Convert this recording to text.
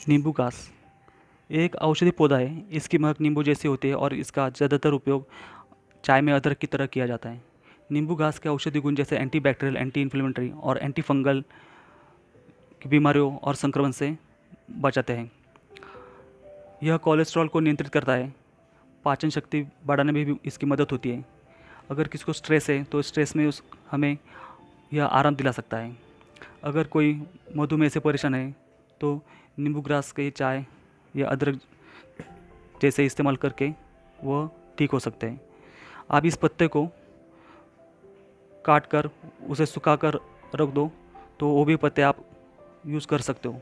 नींबू घास एक औषधि पौधा है। इसकी महक नींबू जैसी होती है और इसका ज़्यादातर उपयोग चाय में अदरक की तरह किया जाता है। नींबू घास के औषधि गुण जैसे एंटीबैक्टीरियल, एंटी इन्फ्लेमेटरी और एंटी फंगल की बीमारियों और संक्रमण से बचाते हैं। यह कोलेस्ट्रॉल को नियंत्रित करता है। पाचन शक्ति बढ़ाने में भी इसकी मदद होती है। अगर किसी को स्ट्रेस है तो स्ट्रेस में उस हमें यह आराम दिला सकता है। अगर कोई मधुमेह से परेशान है तो नींबू ग्रास के चाय या अदरक जैसे इस्तेमाल करके वह ठीक हो सकते हैं। आप इस पत्ते को काट कर उसे सुखा कर रख दो तो वो भी पत्ते आप यूज़ कर सकते हो।